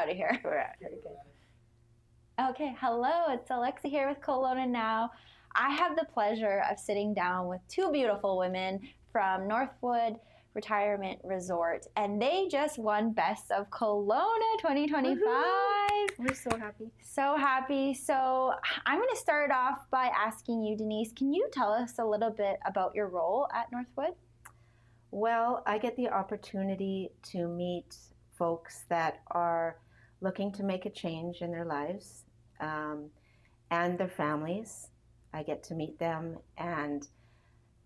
out of here. We're out. Very good. Okay, hello, it's Alexa here with Kelowna Now. I have the pleasure of sitting down with two beautiful women from Northwood Retirement Resort, and they just won Best of Kelowna 2025. We're so happy. So happy. So I'm going to start off by asking you, Denise, can you tell us a little bit about your role at Northwood? Well, I get the opportunity to meet folks that are looking to make a change in their lives and their families. I get to meet them and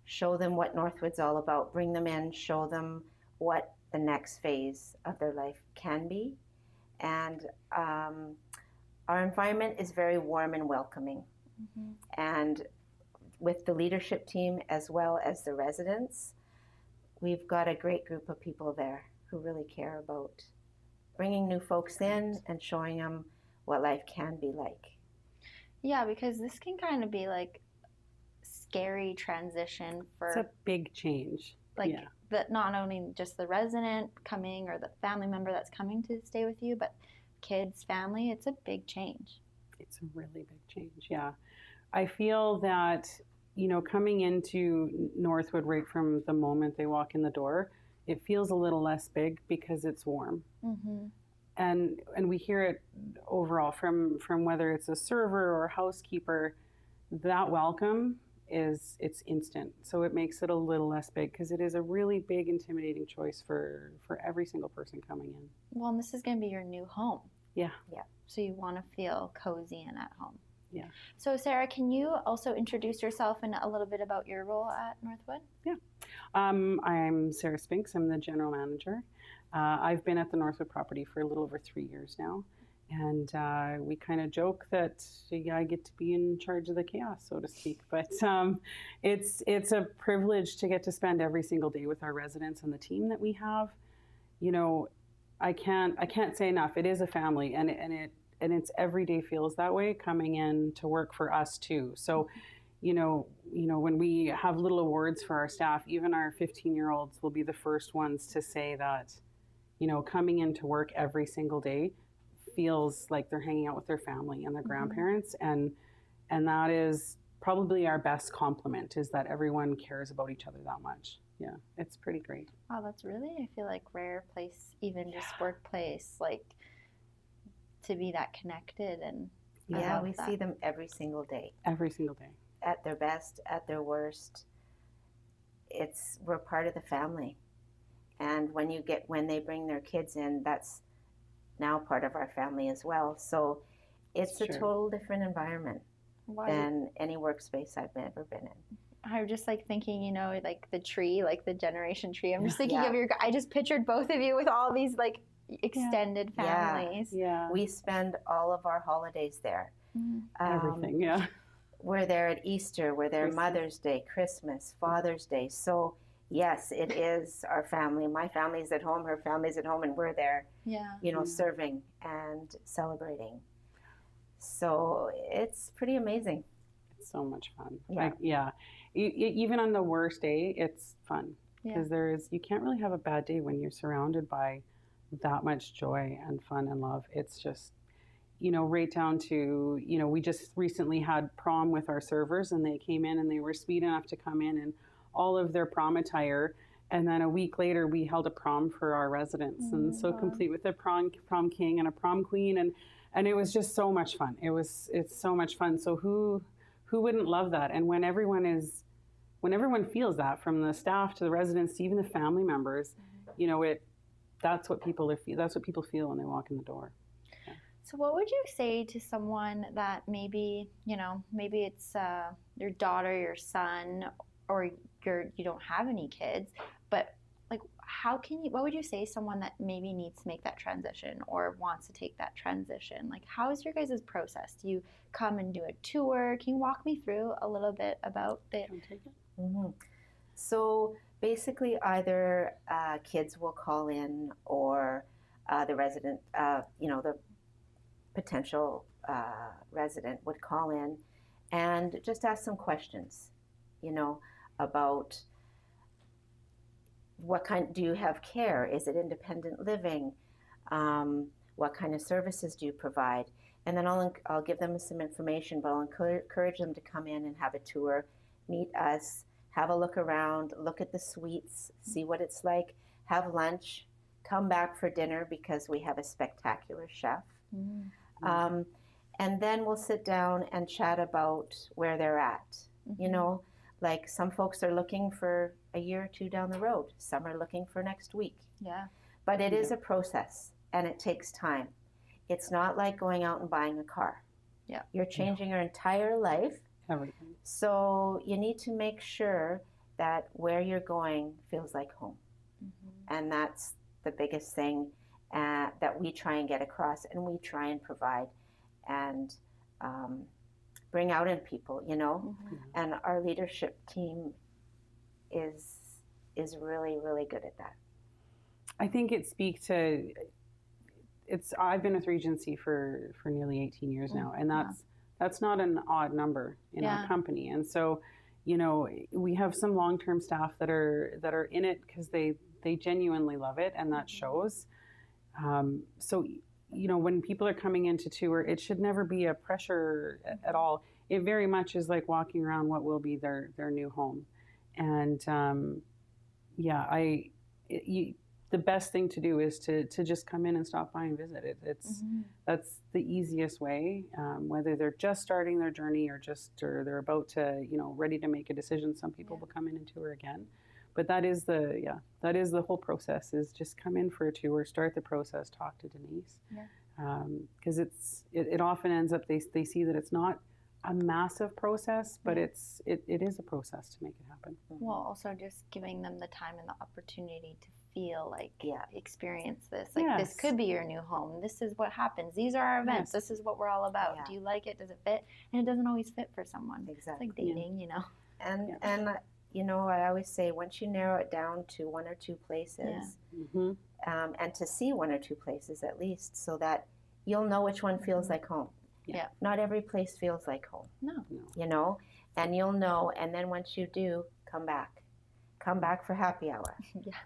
show them what Northwood's all about, bring them in, show them what the next phase of their life can be. And our environment is very warm and welcoming. Mm-hmm. And with the leadership team as well as the residents, we've got a great group of people there who really care about bringing new folks in and showing them what life can be like. Yeah, because this can kind of be like scary transition for... It's a big change. Like, not only just the resident coming or the family member that's coming to stay with you, but kids, family, it's a big change. It's a really big change, yeah. I feel that, you know, coming into Northwood right from the moment they walk in the door, it feels a little less big because it's warm. Mm-hmm. And we hear it overall from whether it's a server or a housekeeper, that welcome it's instant. So it makes it a little less big because it is a really big, intimidating choice for every single person coming in. Well, and this is going to be your new home. Yeah. Yeah. So you want to feel cozy and at home. Yeah. So Sarah, can you also introduce yourself and a little bit about your role at Northwood? Yeah. I'm Sarah Spinks. I'm the general manager. I've been at the Northwood property for a little over 3 years now. And we kind of joke that I get to be in charge of the chaos, so to speak. But it's a privilege to get to spend every single day with our residents and the team that we have. You know, I can't say enough. It is a family, and it's every day feels that way coming in to work for us too. So, you know, when we have little awards for our staff, even our 15-year-olds will be the first ones to say that, you know, coming into work every single day feels like they're hanging out with their family and their grandparents, and that is probably our best compliment, is that everyone cares about each other that much. Yeah, it's pretty great. Wow, that's really, I feel like, rare place, even just workplace, like to be that connected. And yeah, we see them every single day. Every single day. At their best, at their worst. We're part of the family. And when they bring their kids in, that's now part of our family as well. So it's a total different environment than any workspace I've ever been in. I'm just like thinking, you know, like the tree, like the generation tree. I'm just thinking of I just pictured both of you with all these like extended families. Yeah. We spend all of our holidays there. Everything, yeah. We're there at Easter, we're there Mother's Day, Christmas, Father's Day. So yes, it is our family. My family's at home, her family's at home, and we're there, serving and celebrating. So it's pretty amazing. It's so much fun. Yeah. Even on the worst day, it's fun. Because you can't really have a bad day when you're surrounded by that much joy and fun and love. It's just, you know, right down to, you know, we just recently had prom with our servers, and they came in and they were sweet enough to come in and all of their prom attire, and then a week later we held a prom for our residents, and so complete with a prom king and a prom queen, and it was just so much fun. It's so much fun. So who wouldn't love that? And when everyone feels that, from the staff to the residents to even the family members, you know, that's what people feel when they walk in the door. Yeah. So what would you say to someone that maybe it's your daughter, your son, or you don't have any kids, but like what would you say to someone that maybe needs to make that transition or wants to take that transition? Like, how is your guys' process? Do you come and do a tour? Can you walk me through a little bit about it? Mm-hmm. So basically either kids will call in, or the resident, the potential resident would call in and just ask some questions, you know, about what kind, do you have care? Is it independent living? What kind of services do you provide? And then I'll give them some information, but I'll encourage them to come in and have a tour, meet us, have a look around, look at the suites, see what it's like, have lunch, come back for dinner because we have a spectacular chef. Mm-hmm. And then we'll sit down and chat about where they're at. Mm-hmm. You know, like some folks are looking for a year or two down the road. Some are looking for next week. Yeah. But it is a process and it takes time. It's not like going out and buying a car. Yeah. You're changing your entire life. Everything. So you need to make sure that where you're going feels like home. Mm-hmm. And that's the biggest thing that we try and get across, and we try and provide and bring out in people, you know. Mm-hmm. And our leadership team is really, really good at that. I think it speaks to, I've been with Regency for nearly 18 years now, and that's not an odd number in our company. And so, you know, we have some long-term staff that are in it because they genuinely love it, and that shows. So, you know, when people are coming into tour, it should never be a pressure at all. It very much is like walking around what will be their new home. And the best thing to do is to just come in and stop by and visit. That's the easiest way, whether they're just starting their journey or they're about to, you know, ready to make a decision. Some people will come in and tour again. But that is the whole process, is just come in for a tour, start the process, talk to Denise. Because it often ends up, they see that it's not a massive process, but it is a process to make it happen. Well, also just giving them the time and the opportunity to feel like, experience this. Like, this could be your new home. This is what happens. These are our events. This is what we're all about. Do you like it? Does it fit? And it doesn't always fit for someone. Exactly. It's like dating, you know. And you know, I always say, once you narrow it down to one or two places, and to see one or two places at least, so that you'll know which one feels like home. Not every place feels like home. No. You know, and you'll know, and then once you do, come back. Come back for happy hour.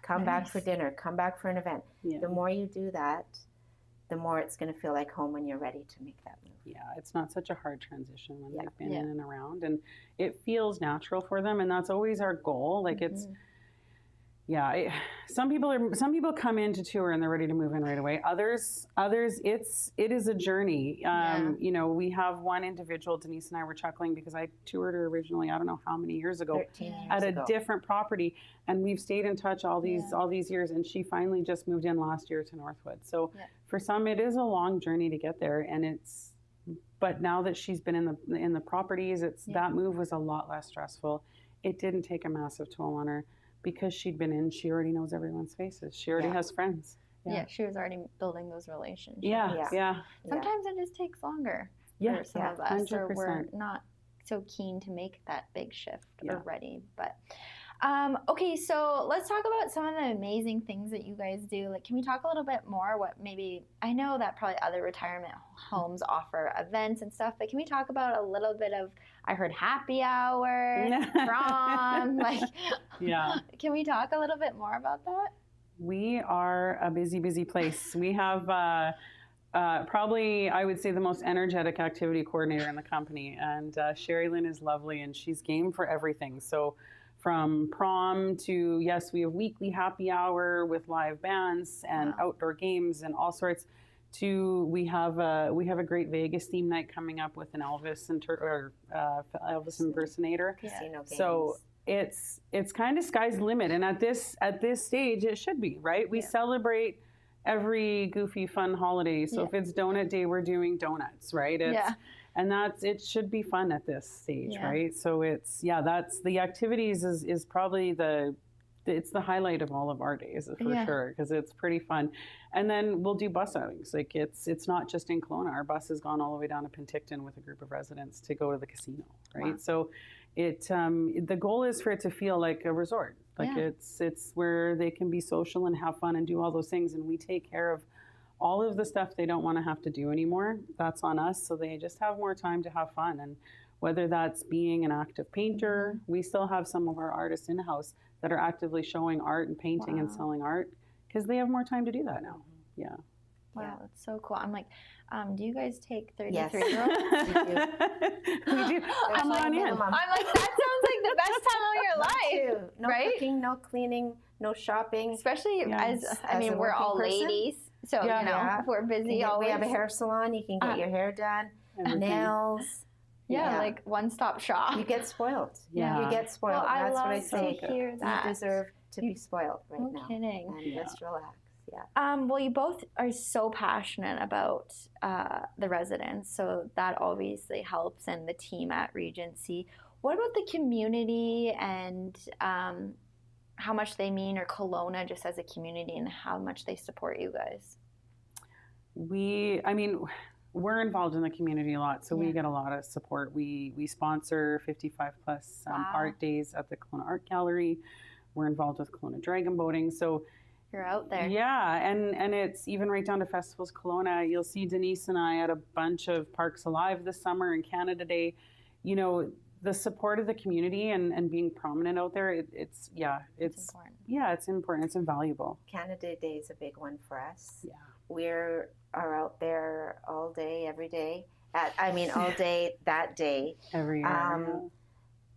Come back for dinner. Come back for an event. The more you do that, the more it's going to feel like home when you're ready to make that move. Yeah, it's not such a hard transition when they've been in and around, and it feels natural for them, and that's always our goal. Like some people come into tour and they're ready to move in right away. Others, it is a journey. You know, we have one individual, Denise and I were chuckling because I toured her originally, I don't know how many years ago, 13 years at ago. A different property, and we've stayed in touch all these years, and she finally just moved in last year to Northwood. So for some, it is a long journey to get there, and but now that she's been in the properties, that move was a lot less stressful. It didn't take a massive toll on her. Because she'd been in, she already knows everyone's faces. She already has friends. She was already building those relationships. Sometimes it just takes longer for some of us, 100%. Or we're not so keen to make that big shift or ready. But okay, so let's talk about some of the amazing things that you guys do. Like, can we talk a little bit more? I know that probably other retirement homes offer events and stuff, but can we talk about a little bit of? I heard happy hour, prom, Can we talk a little bit more about that? We are a busy place. We have probably, I would say, the most energetic activity coordinator in the company, and Sherry Lynn is lovely, and she's game for everything. So from prom to, we have weekly happy hour with live bands and outdoor games and all sorts, to we have a great Vegas theme night coming up with an Elvis impersonator. Casino games. So it's kind of sky's the limit, and at this stage it should be, right? We celebrate every goofy fun holiday. So if it's donut day, we're doing donuts, right? And it should be fun at this stage, right? So that's the activities is probably it's the highlight of all of our days for sure, because it's pretty fun. And then we'll do bus outings. Like it's not just in Kelowna. Our bus has gone all the way down to Penticton with a group of residents to go to the casino, right? Wow. So the goal is for it to feel like a resort. Like it's where they can be social and have fun and do all those things, and we take care of all of the stuff they don't want to have to do anymore. That's on us, so they just have more time to have fun. And whether that's being an active painter, we still have some of our artists in-house that are actively showing art and painting and selling art, because they have more time to do that now. Wow, Yeah. that's so cool. I'm like, do you guys take Yes. 33-year-olds? We do. Come like on in. minimum. I'm like, that sounds like the best time of your life. Too. No right? cooking, no cleaning, no shopping. Especially Yes. I As mean, a we're all working person? ladies. So, Yeah. you know, Yeah. if we're busy We always. have a hair salon. You can get your hair done, Everything. nails. yeah, Yeah. like one-stop shop. You get spoiled. Yeah. You get spoiled. Well, I That's what I love say. to hear that. You deserve to be spoiled right No now. kidding. And Yeah. just relax. Yeah. Well, you both are so passionate about the residents, so that obviously helps, and the team at Regency. What about the community and how much they mean, or Kelowna just as a community, and how much they support you guys? We're involved in the community a lot, so Yeah. we get a lot of support. We sponsor 55 plus Wow. art days at the Kelowna Art Gallery. We're involved with Kelowna Dragon Boating. So You're out there. yeah, and it's even right down to festivals. Kelowna, you'll see Denise and I at a bunch of Parks Alive this summer and Canada Day. You know, the support of the community and being prominent out there, it's important. Yeah, it's important. It's invaluable. Canada Day is a big one for us. Yeah. We are out there all day, every day. All day that day. Every year.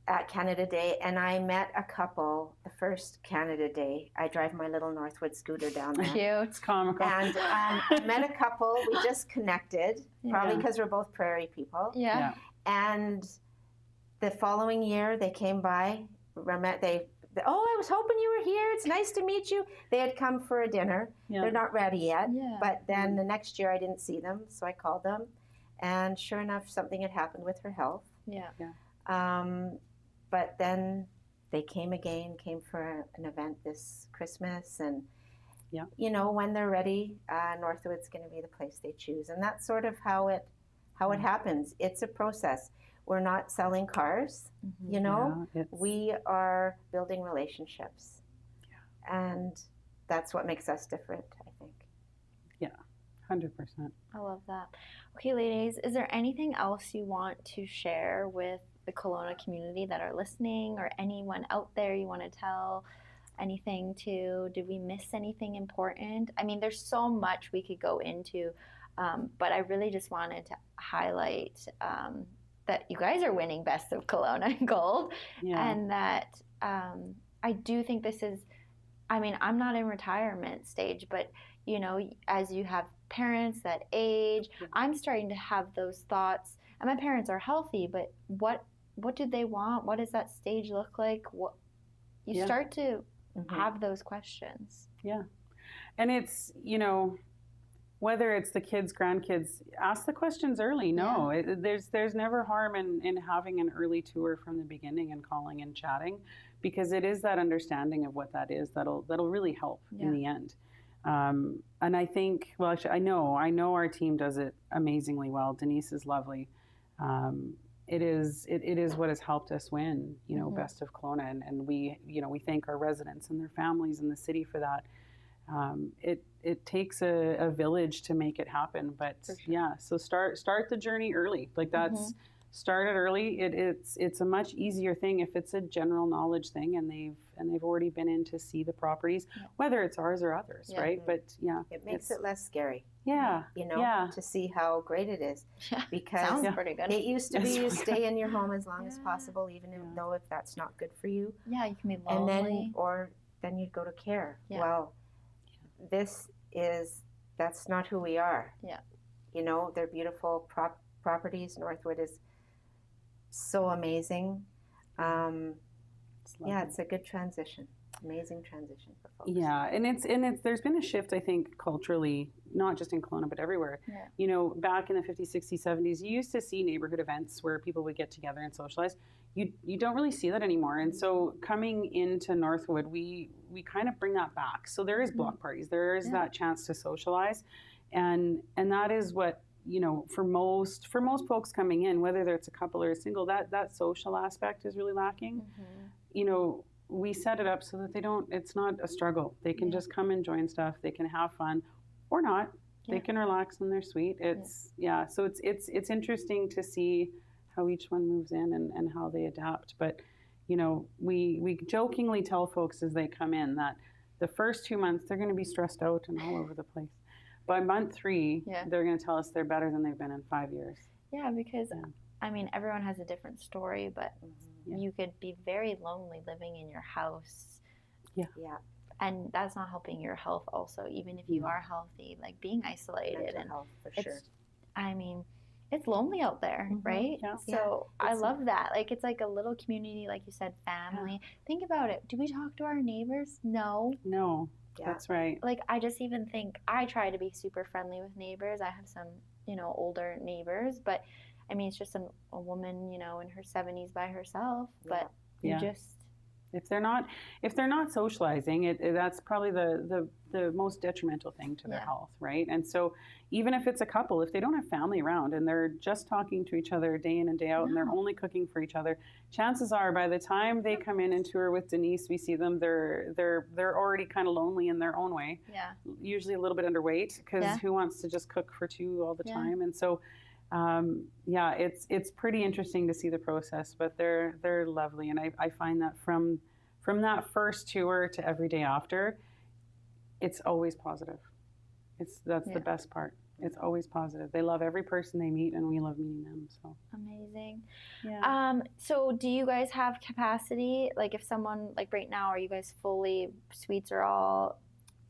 At Canada Day, and I met a couple the first Canada Day. I drive my little Northwood scooter down there. Cute. It's comical. And I met a couple. We just connected, probably Yeah. because we're both prairie people. Yeah. Yeah. And the following year, they came by. I was hoping you were here. It's nice to meet you. They had come for a dinner. Yeah. They're not ready yet. Yeah. But then the next year, I didn't see them, so I called them. And sure enough, something had happened with her health. Yeah. But then they came for an event this Christmas, and Yeah. you know, when they're ready, Northwood's going to be the place they choose, and that's sort of how it happens. It's a process. We're not selling cars, you know. Yeah, We are building relationships, and that's what makes us different, I think. 100%. I love that. Okay, ladies, is there anything else you want to share with the Kelowna community that are listening, or anyone out there you want to tell anything to? Did we miss anything important? I mean, there's so much we could go into, but I really just wanted to highlight that you guys are winning Best of Kelowna Gold, Yeah. and that I do think this is, I mean, I'm not in retirement stage, but you know, as you have parents that age, I'm starting to have those thoughts, and my parents are healthy, but what do they want? What does that stage look like? What you Yeah. start to Mhm. have those questions. And it's, you know, whether it's the kids, grandkids, ask the questions early. No, there's never harm in having an early tour from the beginning and calling and chatting, because it is that understanding of what that is that'll really help in the end. And I think, well, actually, I know our team does it amazingly well. Denise is lovely. It is what has helped us win, you know, Best of Kelowna, and we thank our residents and their families in the city for that. It takes a village to make it happen, but so start the journey early. Like that's start it early. It's a much easier thing if it's a general knowledge thing, and they've already been in to see the properties, whether it's ours or others, right? But it makes it less scary. Yeah, you know, to see how great it is, because Sounds pretty good. it used to be It's you really stay in your home as long as possible, even though if that's not good for you, Yeah, you can be and lonely. then you'd go to care. Yeah. Well, that's not who we are. Yeah. You know, they're beautiful properties. Northwood is so amazing. It's a good transition. Amazing transition for folks. Yeah, and it's there's been a shift, I think, culturally, not just in Kelowna but everywhere. Yeah. You know, back in the 50s, 60s, 70s, you used to see neighborhood events where people would get together and socialize. You don't really see that anymore. And so coming into Northwood, we kind of bring that back. So there is block parties. There is that chance to socialize, and that is what, you know, for most folks coming in, whether it's a couple or a single, that social aspect is really lacking. You know, we set it up so that it's not a struggle. They can just come and join stuff. They can have fun or not. They can relax in their suite. So it's interesting to see how each one moves in and how they adapt. But, you know, we jokingly tell folks as they come in that the first 2 months they're going to be stressed out and all over the place. by month 3, Yeah. they're going to tell us they're better than they've been in 5 years. Yeah, because Yeah. I mean, everyone has a different story, but Yeah. you could be very lonely living in your house. Yeah. And that's not helping your health also, even if you No. are healthy, like being isolated. Mental And health, for it's, sure. I mean, it's lonely out there, right? Yeah. So I love that. Like, it's like a little community, like you said, family. Think about it. Do we talk to our neighbors? No. No, Yeah. that's right. Like, I just even think I try to be super friendly with neighbors. I have some, older neighbors, but I mean, it's just a woman, in her 70s by herself. But you Yeah. just, If they're not socializing, that's probably the most detrimental thing to their health, right? And so even if it's a couple, if they don't have family around and they're just talking to each other day in and day out and they're only cooking for each other, chances are by the time they come in and tour with Denise, we see them, they're already kind of lonely in their own way. Yeah. Usually a little bit underweight, because who wants to just cook for 2 all the time? And so it's pretty interesting to see the process, but they're lovely, and I find that from that first tour to every day after, it's always positive. That's the best part. It's always positive. They love every person they meet, and we love meeting them. So amazing. Yeah. So do you guys have capacity? Like, if someone, like right now, are you guys fully, suites are all?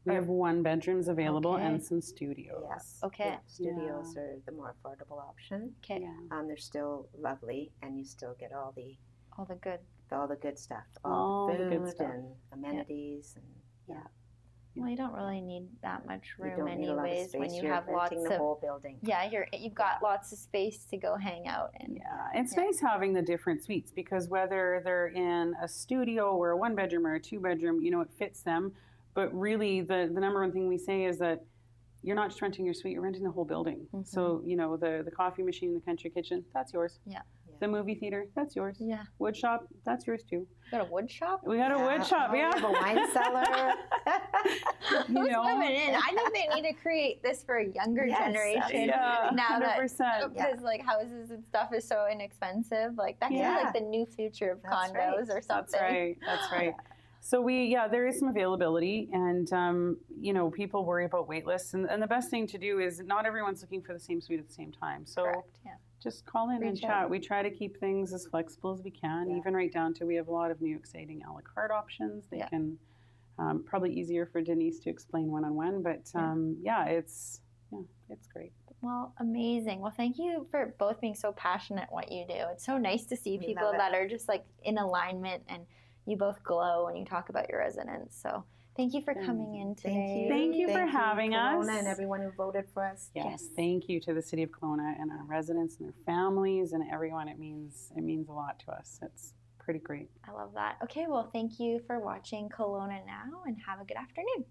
We have 1 bedrooms available Okay. and some studios. Yes. Okay. Yeah, studios are the more affordable option. Okay. Yeah. They're still lovely, and you still get all the good stuff, All the good food stuff. and amenities, and Well, you don't really need that much you room don't need a lot of anyways when space. you You're have lots renting of the whole building. you've got lots of space to go hang out in. Yeah, it's nice having the different suites, because whether they're in a studio or a 1 bedroom or a 2 bedroom, it fits them. But really, the number one thing we say is that you're not just renting your suite, you're renting the whole building. Mm-hmm. So, the coffee machine, the country kitchen, that's yours. Yeah. The movie theater, that's yours. Yeah. Wood shop, that's yours too. You got a wood shop? We got a wood shop, We have a wine cellar. Who's coming in? I think they need to create this for a younger generation. Yeah, now 100%. that because like houses and stuff is so inexpensive, like that could be like the new future of That's condos right. or something. That's right. So there is some availability, and people worry about wait lists, and the best thing to do is not everyone's looking for the same suite at the same time. So Correct. Yeah. just call in and chat. We try to keep things as flexible as we can, even right down to we have a lot of new exciting a la carte options. They can probably easier for Denise to explain one-on-one, but it's great. Well, amazing. Well, thank you for both being so passionate what you do. It's so nice to see people that are just like in alignment, and you both glow when you talk about your residents. So thank you for coming in today. Thank you for having us. Kelowna and everyone who voted for us. Yes, thank you to the City of Kelowna and our residents and their families and everyone. It means a lot to us. It's pretty great. I love that. Okay, well, thank you for watching Kelowna Now, and have a good afternoon.